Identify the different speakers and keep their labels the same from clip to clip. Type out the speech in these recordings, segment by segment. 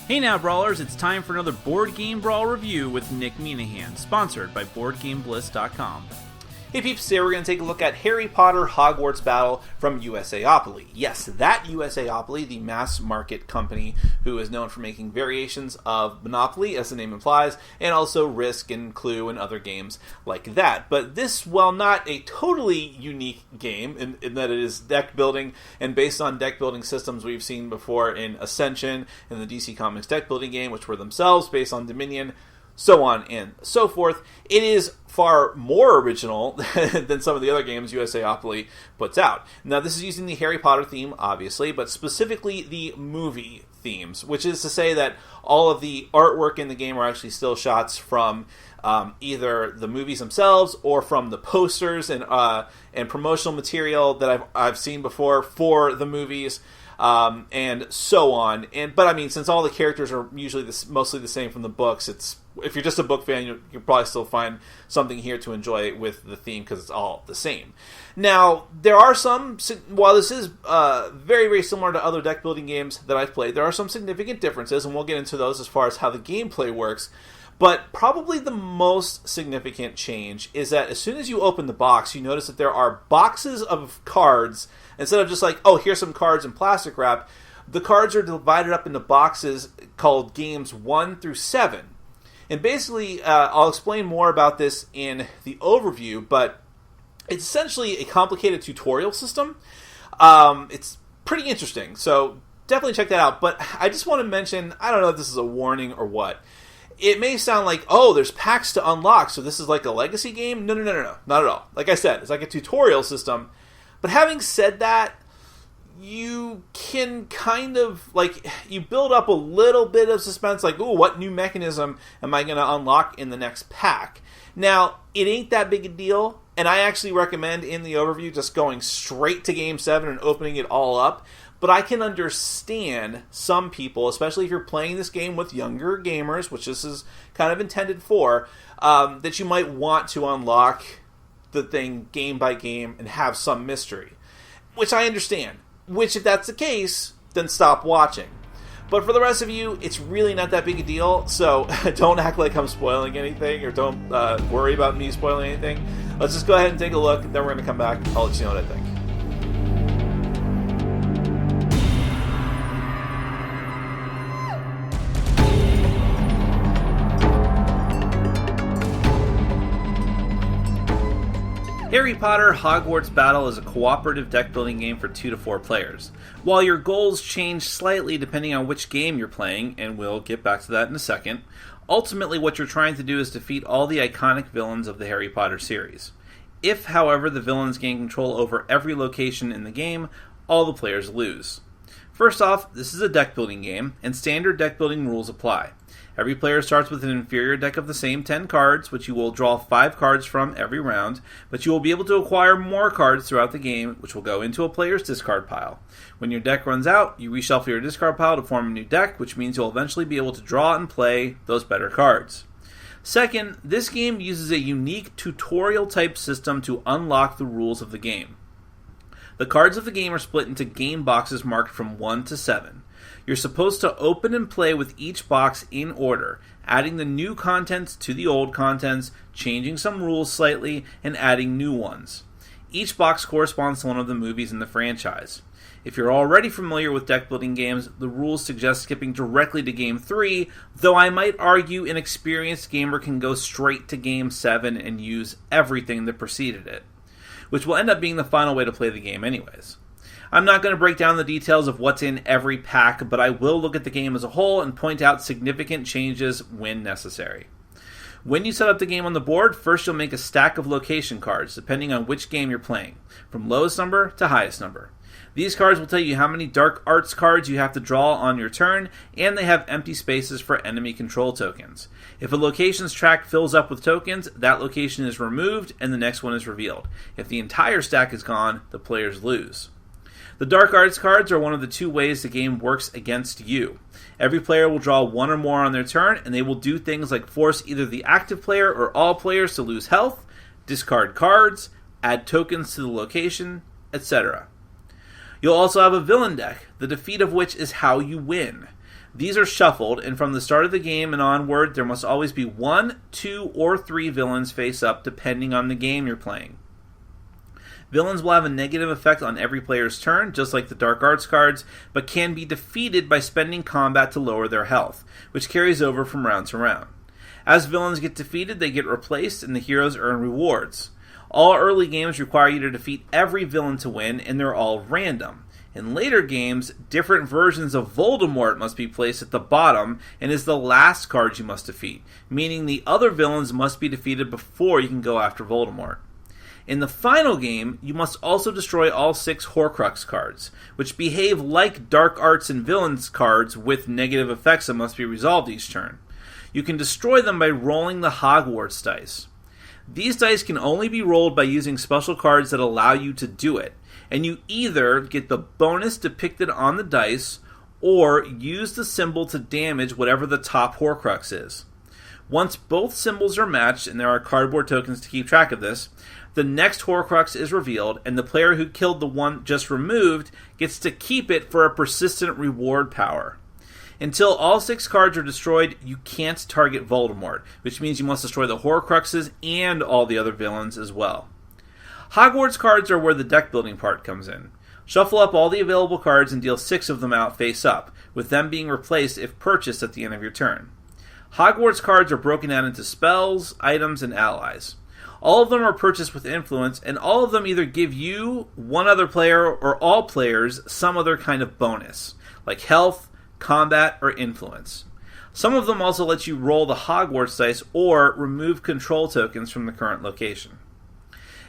Speaker 1: Hey now, Brawlers, it's time for another Board Game Brawl review with Nick Minahan, sponsored by BoardGameBliss.com.
Speaker 2: Hey peeps, today we're going to take a look at Harry Potter Hogwarts Battle from USAopoly. Yes, that USAopoly, the mass market company who is known for making variations of Monopoly, as the name implies, and also Risk and Clue and other games like that. But this, while not a totally unique game in that it is deck building and based on deck building systems we've seen before in Ascension and the DC Comics deck building game, which were themselves based on Dominion, so on and so forth, it is far more original than some of the other games USAopoly puts out. Now, this is using the Harry Potter theme, obviously, but specifically the movie themes, which is to say that all of the artwork in the game are actually still shots from either the movies themselves or from the posters and promotional material that I've seen before for the movies. And so on. But I mean, since all the characters are usually mostly the same from the books, if you're just a book fan, you'll probably still find something here to enjoy with the theme because it's all the same. Now, there are while this is very, very similar to other deck building games that I've played, there are some significant differences, and we'll get into those as far as how the gameplay works. But probably the most significant change is that as soon as you open the box, you notice that there are boxes of cards. Instead of just like, oh, here's some cards in plastic wrap, the cards are divided up into boxes called games 1 through 7. And basically, I'll explain more about this in the overview, but it's essentially a complicated tutorial system. It's pretty interesting, so definitely check that out. But I just want to mention, I don't know if this is a warning or what. It may sound like, oh, there's packs to unlock, so this is like a legacy game? No, not at all. Like I said, it's like a tutorial system. But having said that, you can kind of, you build up a little bit of suspense, like, ooh, what new mechanism am I going to unlock in the next pack? Now, it ain't that big a deal, and I actually recommend in the overview just going straight to Game 7 and opening it all up. But I can understand some people, especially if you're playing this game with younger gamers, which this is kind of intended for, that you might want to unlock the thing game by game and have some mystery. Which I understand. Which, if that's the case, then stop watching. But for the rest of you, it's really not that big a deal, so don't act like I'm spoiling anything, or don't worry about me spoiling anything. Let's just go ahead and take a look, then we're going to come back. I'll let you know what I think.
Speaker 1: Harry Potter Hogwarts Battle is a cooperative deck-building game for 2 to 4 players. While your goals change slightly depending on which game you're playing, and we'll get back to that in a second, ultimately what you're trying to do is defeat all the iconic villains of the Harry Potter series. If, however, the villains gain control over every location in the game, all the players lose. First off, this is a deck-building game, and standard deck-building rules apply. Every player starts with an inferior deck of the same 10 cards, which you will draw 5 cards from every round, but you will be able to acquire more cards throughout the game, which will go into a player's discard pile. When your deck runs out, you reshuffle your discard pile to form a new deck, which means you'll eventually be able to draw and play those better cards. Second, this game uses a unique tutorial-type system to unlock the rules of the game. The cards of the game are split into game boxes marked from 1 to 7. You're supposed to open and play with each box in order, adding the new contents to the old contents, changing some rules slightly, and adding new ones. Each box corresponds to one of the movies in the franchise. If you're already familiar with deck-building games, the rules suggest skipping directly to Game 3, though I might argue an experienced gamer can go straight to Game 7 and use everything that preceded it, which will end up being the final way to play the game anyways. I'm not going to break down the details of what's in every pack, but I will look at the game as a whole and point out significant changes when necessary. When you set up the game on the board, first you'll make a stack of location cards, depending on which game you're playing, from lowest number to highest number. These cards will tell you how many dark arts cards you have to draw on your turn, and they have empty spaces for enemy control tokens. If a location's track fills up with tokens, that location is removed and the next one is revealed. If the entire stack is gone, the players lose. The Dark Arts cards are one of the 2 ways the game works against you. Every player will draw 1 or more on their turn, and they will do things like force either the active player or all players to lose health, discard cards, add tokens to the location, etc. You'll also have a villain deck, the defeat of which is how you win. These are shuffled, and from the start of the game and onward, there must always be 1, 2, or 3 villains face up, depending on the game you're playing. Villains will have a negative effect on every player's turn, just like the Dark Arts cards, but can be defeated by spending combat to lower their health, which carries over from round to round. As villains get defeated, they get replaced, and the heroes earn rewards. All early games require you to defeat every villain to win, and they're all random. In later games, different versions of Voldemort must be placed at the bottom, and is the last card you must defeat, meaning the other villains must be defeated before you can go after Voldemort. In the final game, you must also destroy all 6 Horcrux cards, which behave like Dark Arts and Villains cards with negative effects that must be resolved each turn. You can destroy them by rolling the Hogwarts dice. These dice can only be rolled by using special cards that allow you to do it, and you either get the bonus depicted on the dice, or use the symbol to damage whatever the top Horcrux is. Once both symbols are matched, and there are cardboard tokens to keep track of this, the next Horcrux is revealed, and the player who killed the one just removed gets to keep it for a persistent reward power. Until all 6 cards are destroyed, you can't target Voldemort, which means you must destroy the Horcruxes and all the other villains as well. Hogwarts cards are where the deck building part comes in. Shuffle up all the available cards and deal 6 of them out face up, with them being replaced if purchased at the end of your turn. Hogwarts cards are broken out into spells, items, and allies. All of them are purchased with influence, and all of them either give you, one other player, or all players some other kind of bonus, like health, combat, or influence. Some of them also let you roll the Hogwarts dice or remove control tokens from the current location.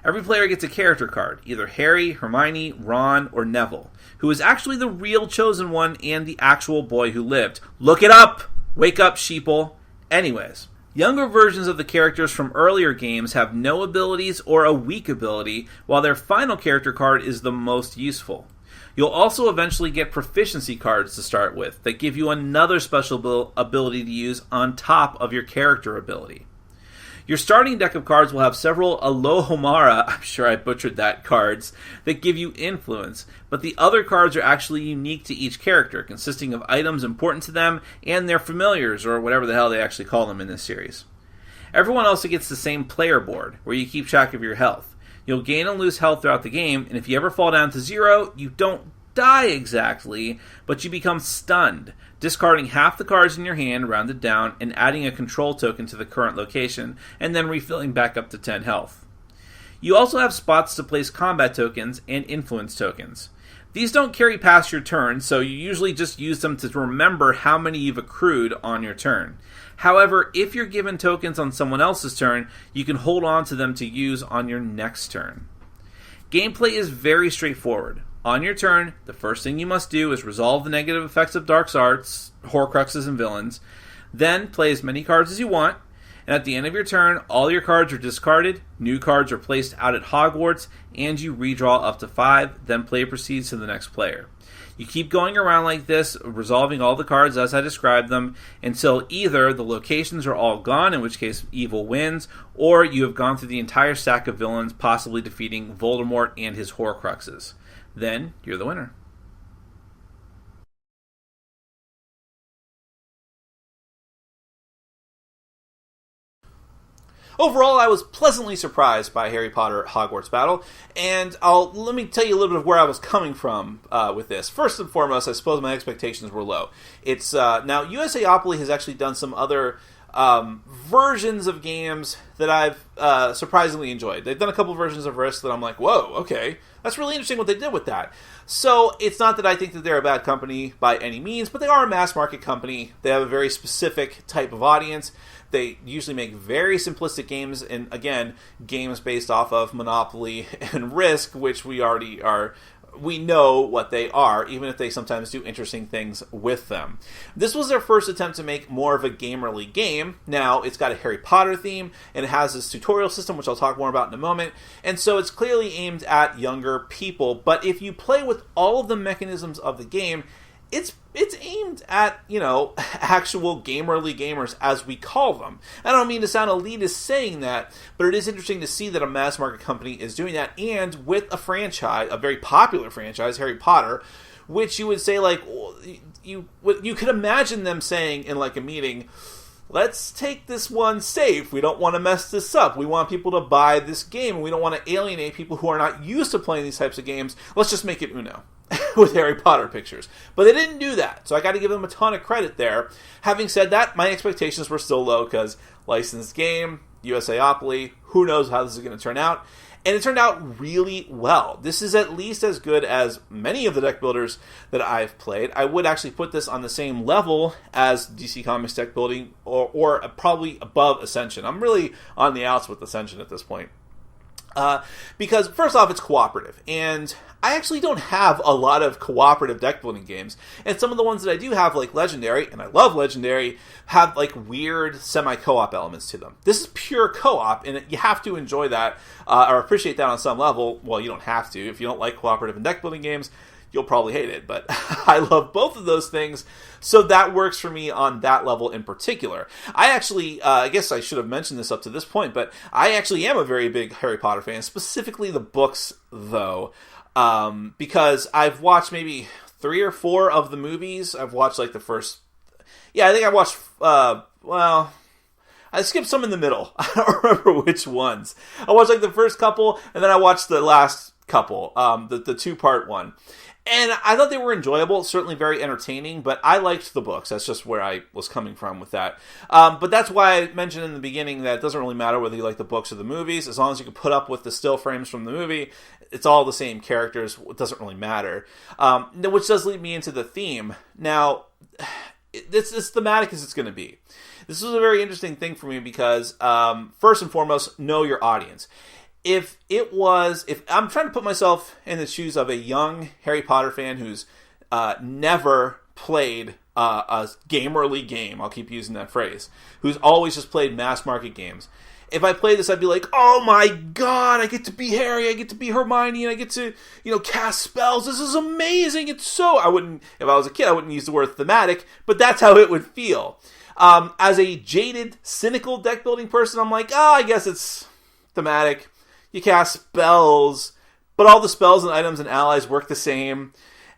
Speaker 1: Every player gets a character card, either Harry, Hermione, Ron, or Neville, who is actually the real chosen one and the actual boy who lived. Look it up! Wake up, sheeple. Anyways, younger versions of the characters from earlier games have no abilities or a weak ability, while their final character card is the most useful. You'll also eventually get proficiency cards to start with that give you another special ability to use on top of your character ability. Your starting deck of cards will have several Alohomora, I'm sure I butchered that, cards that give you influence, but the other cards are actually unique to each character, consisting of items important to them and their familiars, or whatever the hell they actually call them in this series. Everyone also gets the same player board, where you keep track of your health. You'll gain and lose health throughout the game, and if you ever fall down to 0, you don't die exactly, but you become stunned, discarding half the cards in your hand, rounded down, and adding a control token to the current location, and then refilling back up to 10 health. You also have spots to place combat tokens and influence tokens. These don't carry past your turn, so you usually just use them to remember how many you've accrued on your turn. However, if you're given tokens on someone else's turn, you can hold on to them to use on your next turn. Gameplay is very straightforward. On your turn, the first thing you must do is resolve the negative effects of Dark Arts, Horcruxes, and Villains. Then play as many cards as you want, and at the end of your turn, all your cards are discarded, new cards are placed out at Hogwarts, and you redraw up to 5, then play proceeds to the next player. You keep going around like this, resolving all the cards as I described them, until either the locations are all gone, in which case evil wins, or you have gone through the entire stack of villains, possibly defeating Voldemort and his Horcruxes. Then you're the winner.
Speaker 2: Overall, I was pleasantly surprised by Harry Potter Hogwarts Battle, and let me tell you a little bit of where I was coming from with this. First and foremost, I suppose my expectations were low. It's now USAopoly has actually done some other versions of games that I've surprisingly enjoyed. They've done a couple versions of Risk that I'm like, whoa, okay, that's really interesting what they did with that. So it's not that I think that they're a bad company by any means, but they are a mass market company. They have a very specific type of audience. They usually make very simplistic games, and again, games based off of Monopoly and Risk, which we know what they are, even if they sometimes do interesting things with them. This was their first attempt to make more of a gamerly game. Now, it's got a Harry Potter theme, and it has this tutorial system, which I'll talk more about in a moment, and so it's clearly aimed at younger people, but if you play with all of the mechanisms of the game, it's aimed at, actual gamerly gamers, as we call them. I don't mean to sound elitist saying that, but it is interesting to see that a mass market company is doing that, and with a franchise, a very popular franchise, Harry Potter, which you would say, like, you could imagine them saying in, like, a meeting, let's take this one safe. We don't want to mess this up. We want people to buy this game, and we don't want to alienate people who are not used to playing these types of games. Let's just make it Uno with Harry Potter pictures. But they didn't do that, so I got to give them a ton of credit there. Having said that, my expectations were still low because licensed game, USAopoly, who knows how this is going to turn out. And it turned out really well. This is at least as good as many of the deck builders that I've played. I would actually put this on the same level as DC Comics deck building, or probably above Ascension. I'm really on the outs with Ascension at this point. Because, first off, it's cooperative. And I actually don't have a lot of cooperative deck building games. And some of the ones that I do have, like Legendary, and I love Legendary, have like weird semi-co-op elements to them. This is pure co-op, and you have to enjoy that, or appreciate that on some level. Well, you don't have to. If you don't like cooperative and deck building games, you'll probably hate it. But I love both of those things, so that works for me on that level in particular. I actually, I guess I should have mentioned this up to this point, but I actually am a very big Harry Potter fan, specifically the books, though. Because I've watched maybe 3 or 4 of the movies. I've watched like the first... Yeah, I think I watched... I skipped some in the middle. I don't remember which ones. I watched like the first couple, and then I watched the last couple, the 2-part one. And I thought they were enjoyable, certainly very entertaining, but I liked the books. That's just where I was coming from with that. But that's why I mentioned in the beginning that it doesn't really matter whether you like the books or the movies. As long as you can put up with the still frames from the movie, it's all the same characters. It doesn't really matter. Which does lead me into the theme. Now, it's as thematic as it's going to be. This was a very interesting thing for me because, first and foremost, know your audience. If I'm trying to put myself in the shoes of a young Harry Potter fan who's never played a gamerly game, I'll keep using that phrase, who's always just played mass market games. If I played this, I'd be like, oh my god, I get to be Harry, I get to be Hermione, and I get to, cast spells. This is amazing. It's so... if I was a kid, I wouldn't use the word thematic, but that's how it would feel. As a jaded, cynical deck building person, I'm like, I guess it's thematic. You cast spells, but all the spells and items and allies work the same.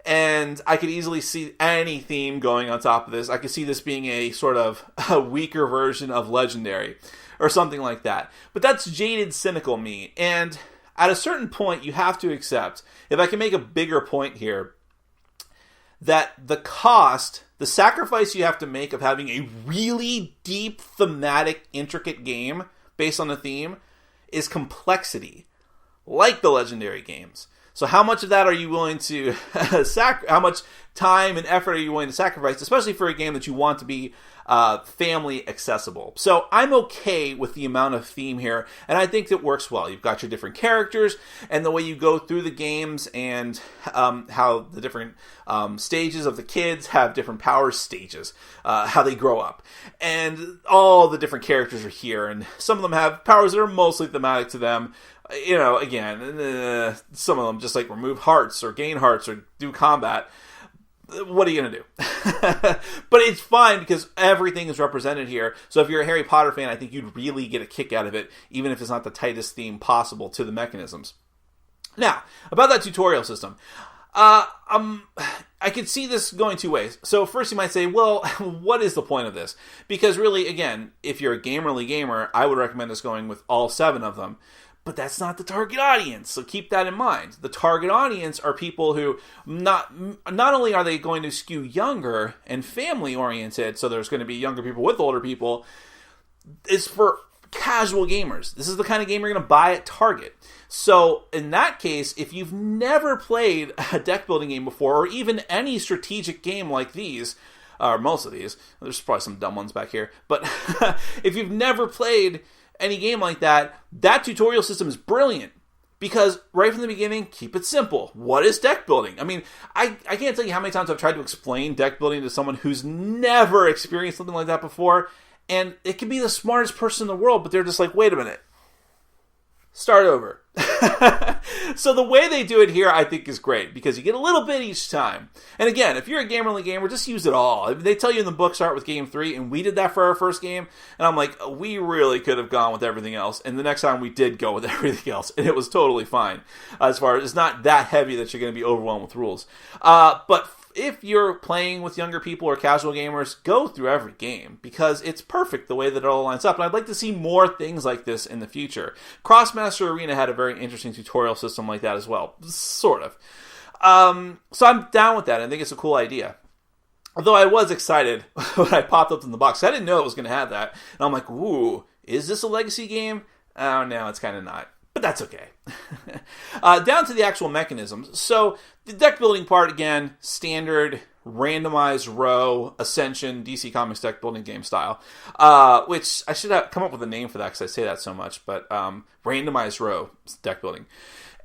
Speaker 2: And I could easily see any theme going on top of this. I could see this being a sort of a weaker version of Legendary or something like that. But that's jaded, cynical me. And at a certain point, you have to accept, if I can make a bigger point here, that the cost, the sacrifice you have to make of having a really deep, thematic, intricate game based on a theme is complexity, like the Legendary games. So how much of that are you willing to how much time and effort are you willing to sacrifice, especially for a game that you want to be family accessible? So I'm okay with the amount of theme here, and I think it works well. You've got your different characters, and the way you go through the games, and how the different stages of the kids have different power stages, how they grow up. And all the different characters are here, and some of them have powers that are mostly thematic to them. Again, some of them just like remove hearts or gain hearts or do combat. What are you going to do? But it's fine because everything is represented here. So if you're a Harry Potter fan, I think you'd really get a kick out of it, even if it's not the tightest theme possible to the mechanisms. Now, about that tutorial system. I could see this going 2 ways. So first you might say, well, what is the point of this? Because really, again, if you're a gamerly gamer, I would recommend us going with all 7 of them. But that's not the target audience, so keep that in mind. The target audience are people who not only are they going to skew younger and family-oriented, so there's going to be younger people with older people, it's for casual gamers. This is the kind of game you're going to buy at Target. So in that case, if you've never played a deck building game before, or even any strategic game like these, or most of these, there's probably some dumb ones back here, but if you've never played any game like that, that tutorial system is brilliant. Because right from the beginning, keep it simple. What is deck building? I mean, I can't tell you how many times I've tried to explain deck building to someone who's never experienced something like that before, and it can be the smartest person in the world, but they're just like, wait a minute. Start over. So the way they do it here, I think, is great because you get a little bit each time. And again, if you're a gamer-only gamer, just use it all. They tell you in the book, start with game 3, and we did that for our first game. And I'm like, we really could have gone with everything else. And the next time we did go with everything else, and it was totally fine. As far as it's not that heavy that you're going to be overwhelmed with rules. But if you're playing with younger people or casual gamers, go through every game because it's perfect the way that it all lines up. And I'd like to see more things like this in the future. Crossmaster Arena had a very interesting tutorial system like that as well. Sort of. So I'm down with that. I think it's a cool idea. Although I was excited when I popped up in the box. I didn't know it was going to have that. And I'm like, ooh, is this a legacy game? Oh, no, it's kind of not. But that's okay. Down to the actual mechanisms. So the deck building part, again, standard randomized row Ascension DC Comics deck building game style. Which I should have come up with a name for that because I say that so much. But randomized row deck building.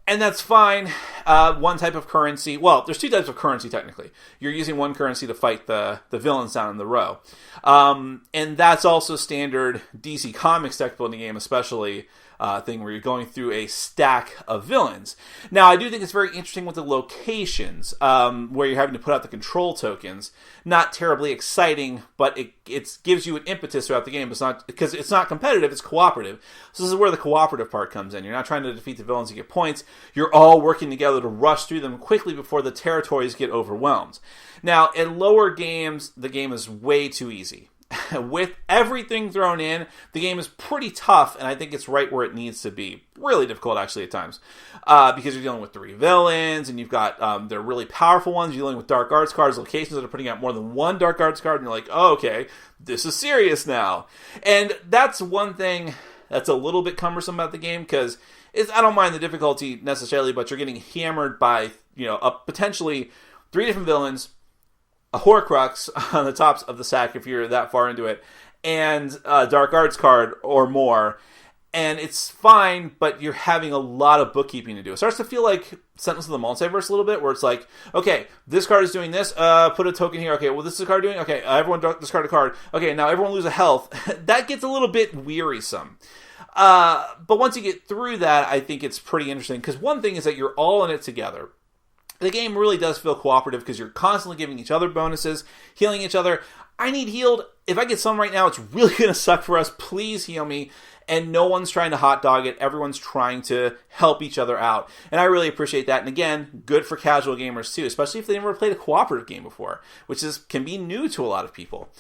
Speaker 2: And that's fine. One type of currency. Well, there's two types of currency, technically. You're using one currency to fight the villains down in the row. And that's also standard DC Comics deck building game, especially thing where you're going through a stack of villains. Now, I do think it's very interesting with the locations, where you're having to put out the control tokens. Not terribly exciting, but it gives you an impetus throughout the game. It's not because it's not competitive; it's cooperative. So this is where the cooperative part comes in. You're not trying to defeat the villains to get points. You're all working together to rush through them quickly before the territories get overwhelmed. Now, in lower games, the game is way too easy. With everything thrown in, the game is pretty tough, and I think it's right where it needs to be. Really difficult, actually, at times. Because you're dealing with 3 villains, and you've got, they're really powerful ones. You're dealing with Dark Arts cards, locations that are putting out more than one Dark Arts card, and you're like, oh, okay, this is serious now. And that's one thing that's a little bit cumbersome about the game, because I don't mind the difficulty necessarily, but you're getting hammered by, potentially 3 different villains, a Horcrux on the tops of the stack if you're that far into it, and a Dark Arts card or more. And it's fine, but you're having a lot of bookkeeping to do. It starts to feel like Sentinels of the Multiverse a little bit, where it's like, okay, this card is doing this, put a token here, okay, well, this is a card doing, okay, everyone discard a card, okay, now everyone lose a health. That gets a little bit wearisome. But once you get through that, I think it's pretty interesting, because one thing is that you're all in it together. The game really does feel cooperative because you're constantly giving each other bonuses, healing each other. I need healed. If I get some right now, it's really going to suck for us. Please heal me. And no one's trying to hot dog it. Everyone's trying to help each other out. And I really appreciate that. And again, good for casual gamers too, especially if they never played a cooperative game before, which can be new to a lot of people.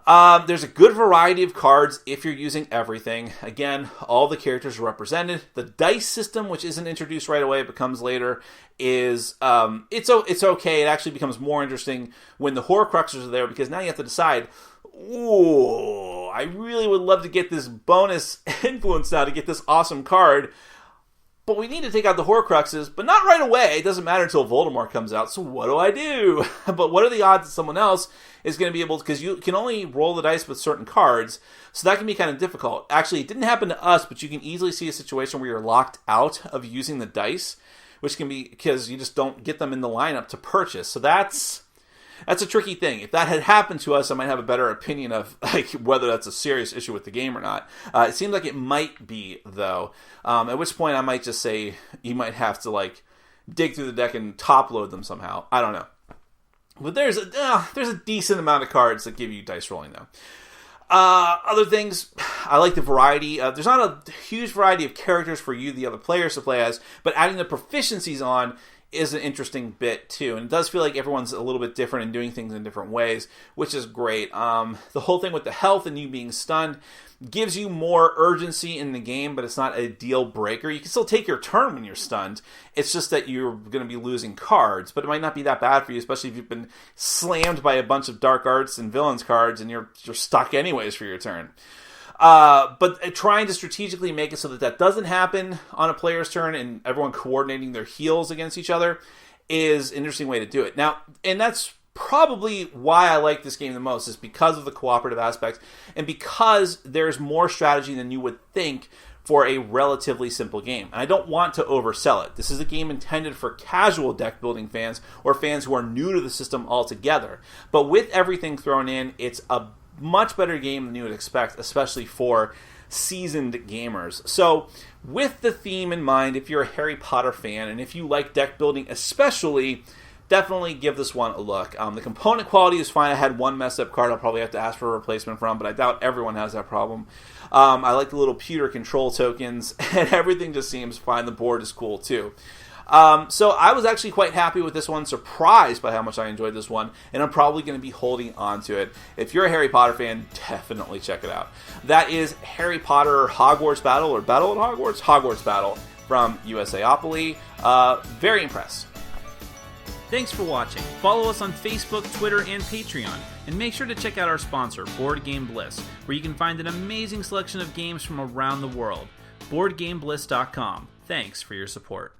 Speaker 2: There's a good variety of cards if you're using everything. Again, all the characters are represented. The dice system, which isn't introduced right away but comes later, is it's okay. It actually becomes more interesting when the Horcruxes are there, because now you have to decide, ooh, I really would love to get this bonus influence now to get this awesome card. But we need to take out the Horcruxes, but not right away. It doesn't matter until Voldemort comes out, so what do I do? But what are the odds that someone else is going to be able to... Because you can only roll the dice with certain cards, so that can be kind of difficult. Actually, it didn't happen to us, but you can easily see a situation where you're locked out of using the dice, which can be because you just don't get them in the lineup to purchase. So that's a tricky thing. If that had happened to us, I might have a better opinion of whether that's a serious issue with the game or not. It seems like it might be, though. At which point I might just say you might have to dig through the deck and top load them somehow. I don't know. But there's a decent amount of cards that give you dice rolling, though. Other things, I like the variety. There's not a huge variety of characters for you, the other players, to play as, but adding the proficiencies on is an interesting bit too, and it does feel like everyone's a little bit different and doing things in different ways, which is great. The whole thing with the health and you being stunned gives you more urgency in the game, but it's not a deal breaker. You can still take your turn when you're stunned. It's just that you're going to be losing cards, but it might not be that bad for you, especially if you've been slammed by a bunch of Dark Arts and Villains cards and you're stuck anyways for your turn. But trying to strategically make it so that doesn't happen on a player's turn and everyone coordinating their heals against each other is an interesting way to do it. Now, and that's probably why I like this game the most, is because of the cooperative aspects and because there's more strategy than you would think for a relatively simple game. And I don't want to oversell it. This is a game intended for casual deck building fans or fans who are new to the system altogether. But with everything thrown in, it's a much better game than you would expect, especially for seasoned gamers. So with the theme in mind, if you're a Harry Potter fan, and if you like deck building especially, definitely give this one a look. The component quality is fine. I had one messed up card I'll probably have to ask for a replacement from, but I doubt everyone has that problem. I like the little pewter control tokens, and everything just seems fine. The board is cool too. So I was actually quite happy with this one, surprised by how much I enjoyed this one, and I'm probably going to be holding on to it. If you're a Harry Potter fan, definitely check it out. That is Harry Potter Hogwarts Battle, or Battle at Hogwarts? Hogwarts Battle from USAopoly. Very impressed.
Speaker 1: Thanks for watching. Follow us on Facebook, Twitter, and Patreon. And make sure to check out our sponsor, Board Game Bliss, where you can find an amazing selection of games from around the world. BoardGameBliss.com. Thanks for your support.